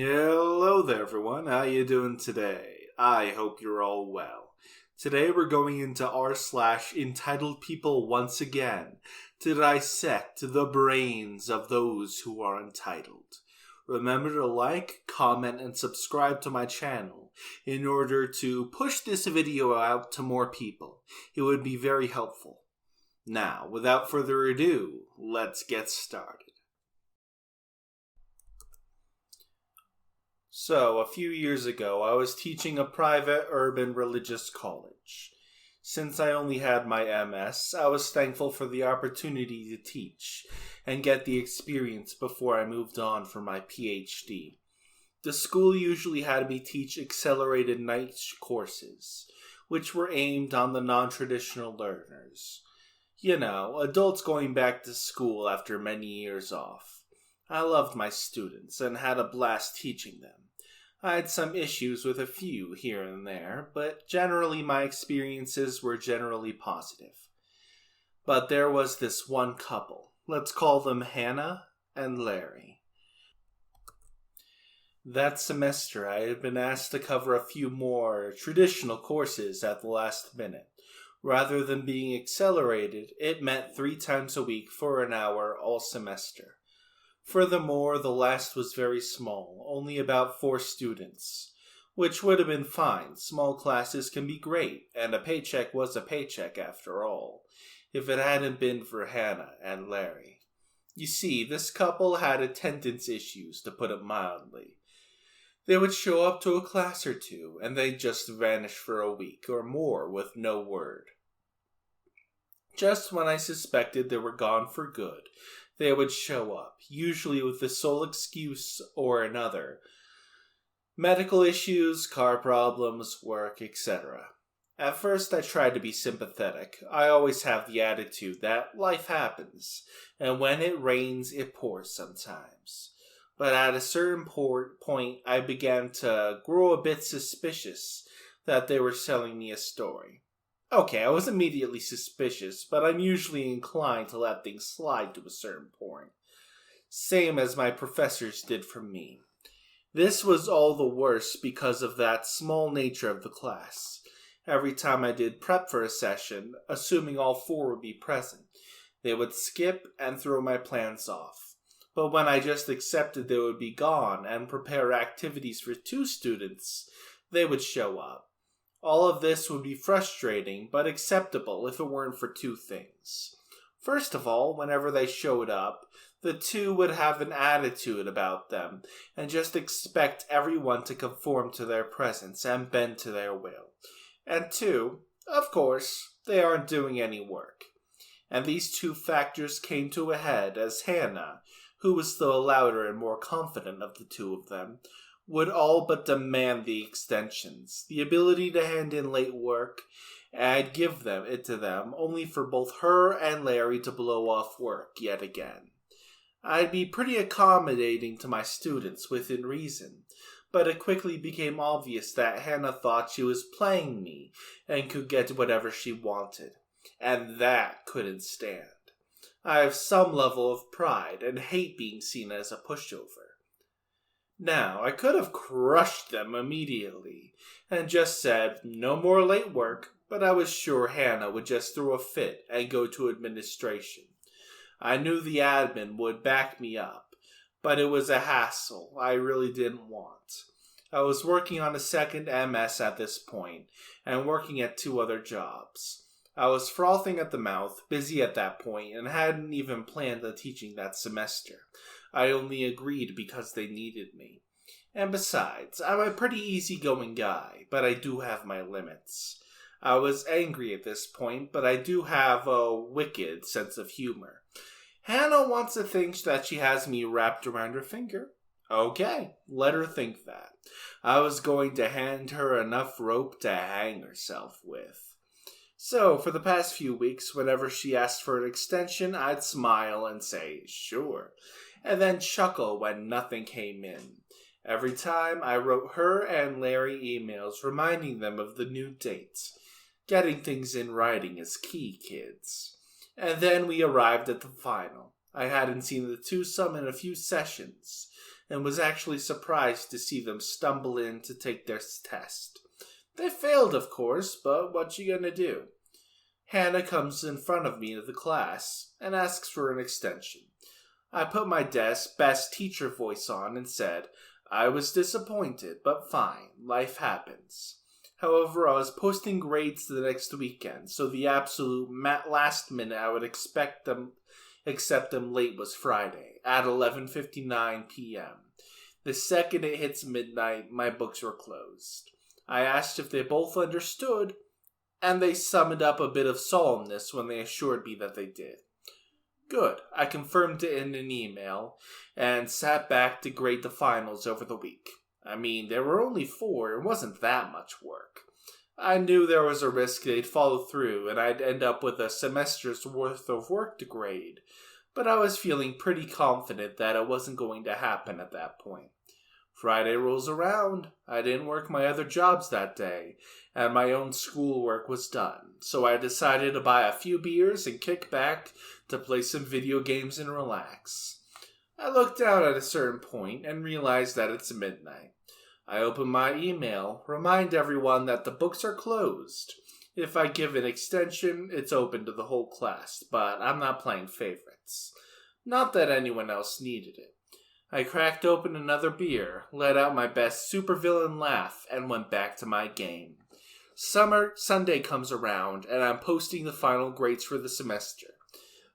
Hello there everyone, how you doing today? I hope you're all well. Today we're going into r/entitled people once again to dissect the brains of those who are entitled. Remember to like, comment, and subscribe to my channel in order to push this video out to more people. It would be very helpful. Now, without further ado, let's get started. So, a few years ago, I was teaching a private urban religious college. Since I only had my MS, I was thankful for the opportunity to teach and get the experience before I moved on for my PhD. The school usually had me teach accelerated night courses, which were aimed on the non-traditional learners. You know, adults going back to school after many years off. I loved my students and had a blast teaching them. I had some issues with a few here and there, but generally my experiences were generally positive. But there was this one couple. Let's call them Hannah and Larry. That semester I had been asked to cover a few more traditional courses at the last minute. Rather than being accelerated, it meant 3 times a week for an hour all semester. Furthermore, the last was very small, only about 4 students, which would have been fine. Small classes can be great, and a paycheck was a paycheck after all, if it hadn't been for Hannah and Larry. You see, this couple had attendance issues, to put it mildly. They would show up to a class or two, and they'd just vanish for a week or more with no word. Just when I suspected they were gone for good, they would show up, usually with the sole excuse or another. Medical issues, car problems, work, etc. At first I tried to be sympathetic. I always have the attitude that life happens, and when it rains, it pours sometimes. But at a certain point, I began to grow a bit suspicious that they were selling me a story. Okay, I was immediately suspicious, but I'm usually inclined to let things slide to a certain point. Same as my professors did for me. This was all the worse because of that small nature of the class. Every time I did prep for a session, assuming all 4 would be present, they would skip and throw my plans off. But when I just accepted they would be gone and prepare activities for 2 students, they would show up. All of this would be frustrating, but acceptable if it weren't for 2 things. First of all, whenever they showed up, the 2 would have an attitude about them, and just expect everyone to conform to their presence and bend to their will. And 2, of course, they aren't doing any work. And these 2 factors came to a head as Hannah, who was the louder and more confident of the 2 of them, would all but demand the extensions, the ability to hand in late work, and I'd give it to them, only for both her and Larry to blow off work yet again. I'd be pretty accommodating to my students within reason, but it quickly became obvious that Hannah thought she was playing me and could get whatever she wanted, and that couldn't stand. I have some level of pride and hate being seen as a pushover. Now, I could have crushed them immediately and just said, no more late work, but I was sure Hannah would just throw a fit and go to administration. I knew the admin would back me up, but it was a hassle I really didn't want. I was working on a second MS at this point and working at 2 other jobs. I was frothing at the mouth, busy at that point, and hadn't even planned on teaching that semester. I only agreed because they needed me. And besides, I'm a pretty easygoing guy, but I do have my limits. I was angry at this point, but I do have a wicked sense of humor. Hannah wants to think that she has me wrapped around her finger. Okay, let her think that. I was going to hand her enough rope to hang herself with. So, for the past few weeks, whenever she asked for an extension, I'd smile and say, sure, and then chuckle when nothing came in. Every time I wrote her and Larry emails reminding them of the new dates. Getting things in writing is key, kids. And then we arrived at the final. I hadn't seen the twosome in a few sessions, and was actually surprised to see them stumble in to take their test. They failed, of course, but what you gonna do? Hannah comes in front of me to the class and asks for an extension. I put my best teacher voice on and said, I was disappointed, but fine, life happens. However, I was posting grades the next weekend, so the absolute last minute I would accept them late was Friday, at 11:59 p.m. The second it hits midnight, my books were closed. I asked if they both understood, and they summoned up a bit of solemnness when they assured me that they did. Good, I confirmed it in an email, and sat back to grade the finals over the week. I mean, there were only 4, it wasn't that much work. I knew there was a risk they'd follow through, and I'd end up with a semester's worth of work to grade, but I was feeling pretty confident that it wasn't going to happen at that point. Friday rolls around. I didn't work my other jobs that day, and my own schoolwork was done, so I decided to buy a few beers and kick back to play some video games and relax. I looked down at a certain point and realized that it's midnight. I open my email, remind everyone that the books are closed. If I give an extension, it's open to the whole class, but I'm not playing favorites. Not that anyone else needed it. I cracked open another beer, let out my best supervillain laugh, and went back to my game. Sunday comes around, and I'm posting the final grades for the semester.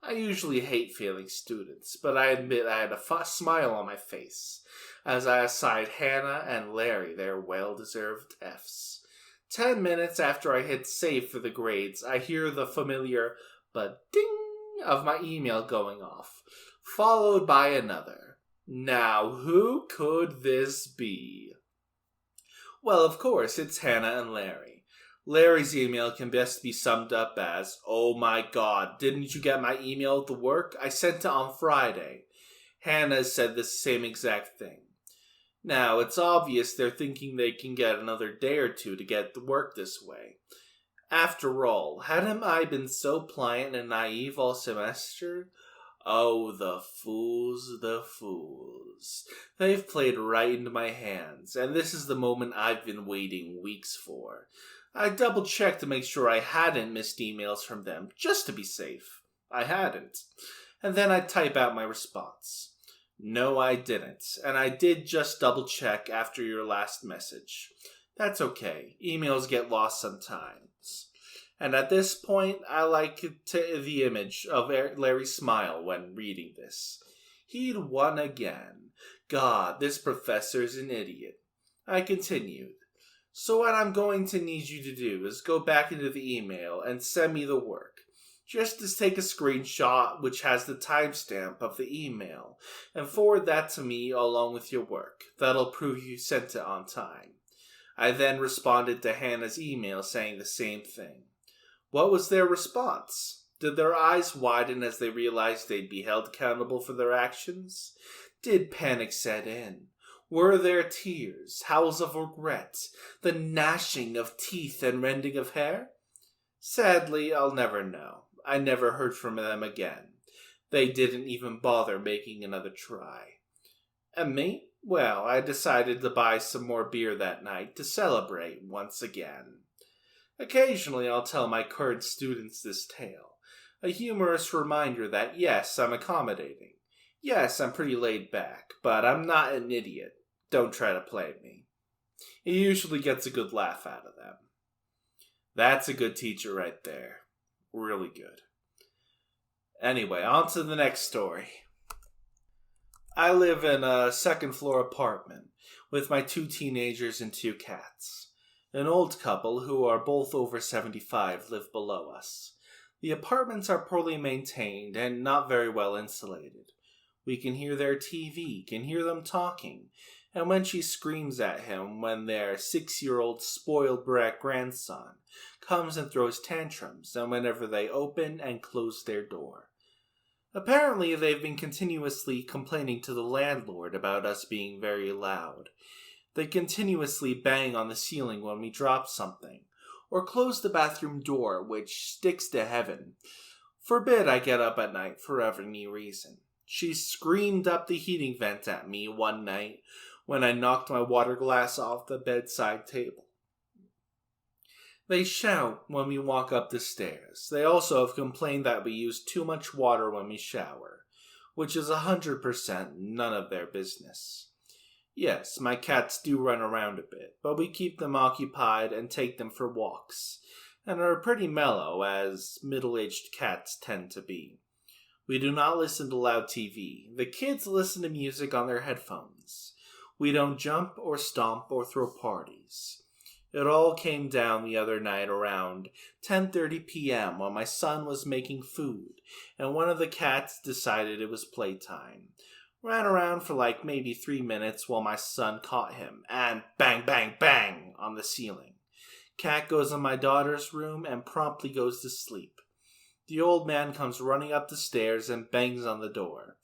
I usually hate failing students, but I admit I had a smile on my face as I assigned Hannah and Larry their well-deserved Fs. 10 minutes after I hit save for the grades, I hear the familiar ding of my email going off, followed by another. Now, who could this be? Well, of course, it's Hannah and Larry. Larry's email can best be summed up as, "Oh my god, didn't you get my email with the work? I sent it on Friday." Hannah said the same exact thing. Now, it's obvious they're thinking they can get another day or two to get the work this way. After all, hadn't I been so pliant and naive all semester? Oh, the fools, the fools. They've played right into my hands, and this is the moment I've been waiting weeks for. I double-checked to make sure I hadn't missed emails from them, just to be safe. I hadn't. And then I'd type out my response. No, I didn't, and I did just double-check after your last message. That's okay. Emails get lost sometimes. And at this point, I like the image of Larry's smile when reading this. He'd won again. God, this professor's an idiot. I continued. So what I'm going to need you to do is go back into the email and send me the work. Just to take a screenshot which has the timestamp of the email and forward that to me along with your work. That'll prove you sent it on time. I then responded to Hannah's email saying the same thing. What was their response? Did their eyes widen as they realized they'd be held accountable for their actions? Did panic set in? Were there tears, howls of regret, the gnashing of teeth and rending of hair? Sadly, I'll never know. I never heard from them again. They didn't even bother making another try. And me? Well, I decided to buy some more beer that night to celebrate once again. Occasionally I'll tell my current students this tale, a humorous reminder that yes, I'm accommodating. Yes, I'm pretty laid back, but I'm not an idiot. Don't try to play me. It usually gets a good laugh out of them. That's a good teacher right there. Really good. Anyway, on to the next story. I live in a second-floor apartment with my 2 teenagers and 2 cats. An old couple, who are both over 75, live below us. The apartments are poorly maintained and not very well insulated. We can hear their TV, can hear them talking, and when she screams at him when their 6-year-old spoiled brat grandson comes and throws tantrums, and whenever they open and close their door. Apparently, they've been continuously complaining to the landlord about us being very loud. They continuously bang on the ceiling when we drop something, or close the bathroom door, which sticks to heaven. Forbid I get up at night for any reason. She screamed up the heating vent at me one night when I knocked my water glass off the bedside table. They shout when we walk up the stairs. They also have complained that we use too much water when we shower, which is 100% none of their business. Yes, my cats do run around a bit, but we keep them occupied and take them for walks, and are pretty mellow, as middle-aged cats tend to be. We do not listen to loud TV. The kids listen to music on their headphones. We don't jump or stomp or throw parties. It all came down the other night around 10:30 p.m. when my son was making food, and one of the cats decided it was playtime. Ran around for like maybe 3 minutes while my son caught him, and bang, bang, bang on the ceiling. Cat goes in my daughter's room and promptly goes to sleep. The old man comes running up the stairs and bangs on the door.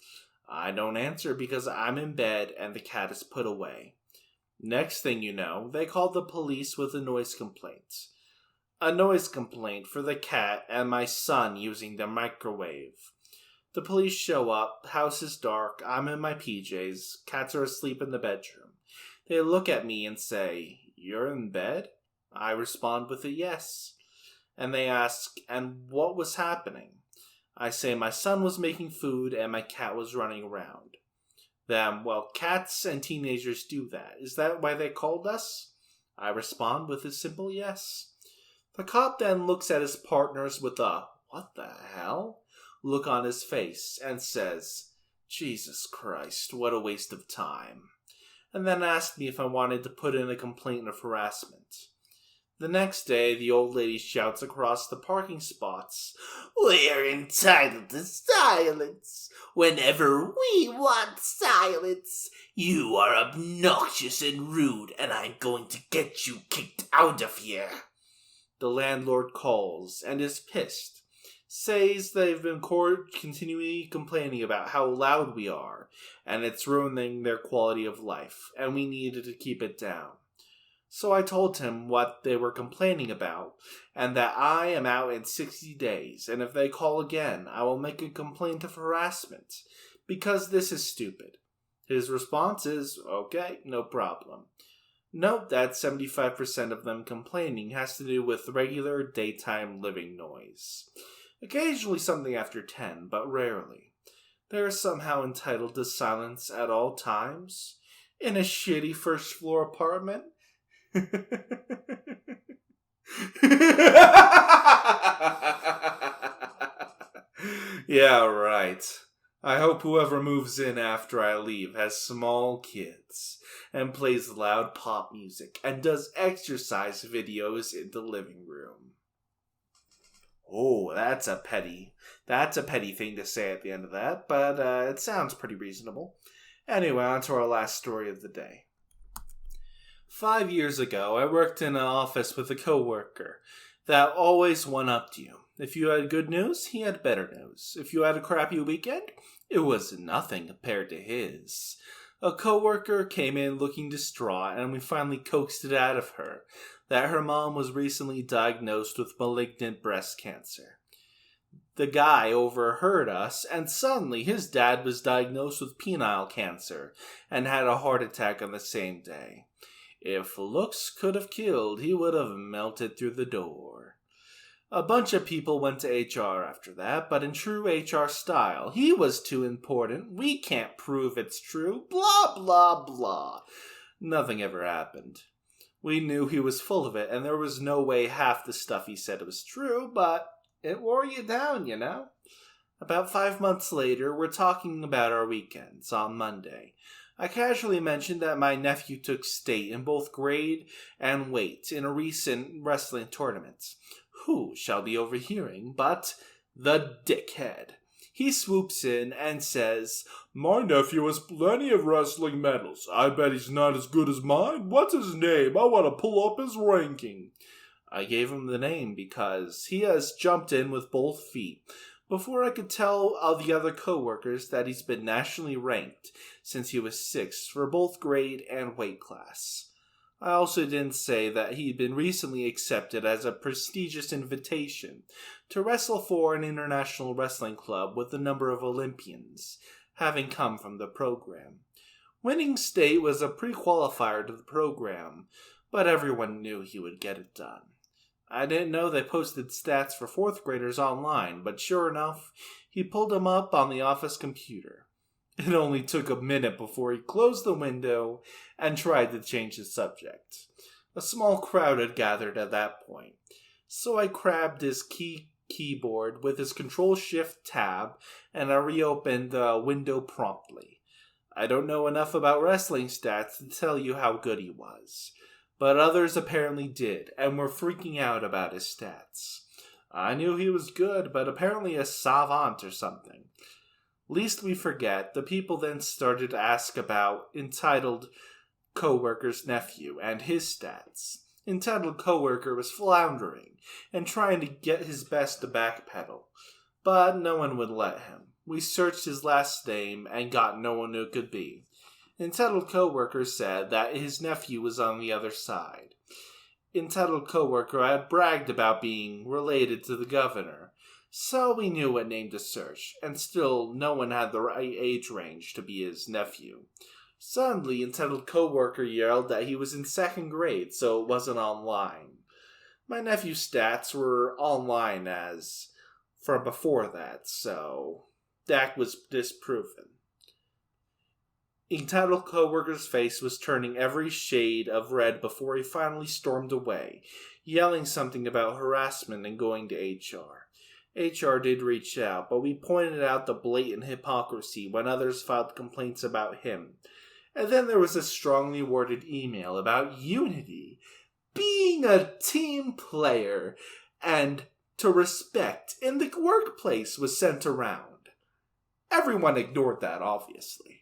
I don't answer because I'm in bed and the cat is put away. Next thing you know, they called the police with a noise complaint. A noise complaint for the cat and my son using the microwave. The police show up, house is dark, I'm in my PJs, cats are asleep in the bedroom. They look at me and say, "You're in bed?" I respond with a yes. And they ask, "And what was happening?" I say my son was making food and my cat was running around. Them, "Well, cats and teenagers do that. Is that why they called us?" I respond with a simple yes. The cop then looks at his partners with a "what the hell?" look on his face and says, "Jesus Christ, what a waste of time," and then asked me if I wanted to put in a complaint of harassment. The next day, the old lady shouts across the parking spots, "We're entitled to silence. Whenever we want silence, you are obnoxious and rude, and I'm going to get you kicked out of here." The landlord calls and is pissed. Says they've been continually complaining about how loud we are, and it's ruining their quality of life, and we needed to keep it down. So I told him what they were complaining about, and that I am out in 60 days, and if they call again, I will make a complaint of harassment, because this is stupid. His response is, "Okay, no problem." Note that 75% of them complaining has to do with regular daytime living noise. Occasionally something after 10, but rarely. They are somehow entitled to silence at all times? In a shitty first-floor apartment? Yeah, right. I hope whoever moves in after I leave has small kids and plays loud pop music and does exercise videos in the living room. Oh, that's a petty thing to say at the end of that, but it sounds pretty reasonable. Anyway, on to our last story of the day. 5 years ago, I worked in an office with a coworker that always one-upped you. If you had good news, he had better news. If you had a crappy weekend, it was nothing compared to his. A coworker came in looking distraught, and we finally coaxed it out of her that her mom was recently diagnosed with malignant breast cancer. The guy overheard us, and suddenly his dad was diagnosed with penile cancer and had a heart attack on the same day. If looks could have killed, he would have melted through the door. A bunch of people went to HR after that, but in true HR style, he was too important, we can't prove it's true, blah blah blah. Nothing ever happened. We knew he was full of it, and there was no way half the stuff he said was true, but it wore you down, you know? About 5 months later, we're talking about our weekends on Monday. I casually mentioned that my nephew took state in both grade and weight in a recent wrestling tournament. Who shall be overhearing but the dickhead? He swoops in and says, "My nephew has plenty of wrestling medals. I bet he's not as good as mine. What's his name? I want to pull up his ranking." I gave him the name because he has jumped in with both feet before I could tell the other coworkers that he's been nationally ranked since he was 6 for both grade and weight class. I also didn't say that he'd been recently accepted as a prestigious invitation to wrestle for an international wrestling club with a number of Olympians, having come from the program. Winning state was a pre-qualifier to the program, but everyone knew he would get it done. I didn't know they posted stats for 4th graders online, but sure enough, he pulled them up on the office computer. It only took a minute before he closed the window and tried to change the subject. A small crowd had gathered at that point, so I grabbed his keyboard with his Control-Shift-Tab and I reopened the window promptly. I don't know enough about wrestling stats to tell you how good he was, but others apparently did and were freaking out about his stats. I knew he was good, but apparently a savant or something. Lest we forget, the people then started to ask about entitled coworker's nephew and his stats. Entitled coworker was floundering and trying to get his best to backpedal, but no one would let him. We searched his last name and got no one who it could be. Entitled coworker said that his nephew was on the other side. Entitled coworker had bragged about being related to the governor, so we knew what name to search, and still no one had the right age range to be his nephew. Suddenly, entitled coworker yelled that he was in 2nd grade, so it wasn't online. My nephew's stats were online as from before that, so that was disproven. Entitled coworker's face was turning every shade of red before he finally stormed away, yelling something about harassment and going to HR. HR did reach out, but we pointed out the blatant hypocrisy when others filed complaints about him. And then there was a strongly worded email about unity, being a team player, and to respect in the workplace was sent around. Everyone ignored that, obviously.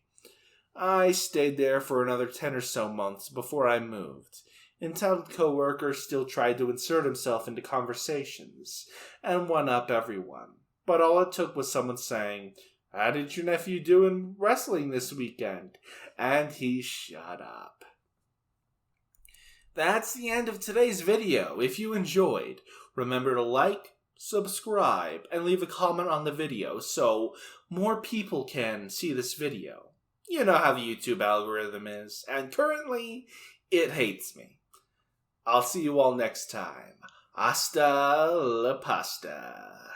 I stayed there for another 10 or so months before I moved. Entitled coworker still tried to insert himself into conversations and one-up everyone. But all it took was someone saying, "How did your nephew do in wrestling this weekend?" And he shut up. That's the end of today's video. If you enjoyed, remember to like, subscribe, and leave a comment on the video so more people can see this video. You know how the YouTube algorithm is, and currently, it hates me. I'll see you all next time. Hasta la pasta.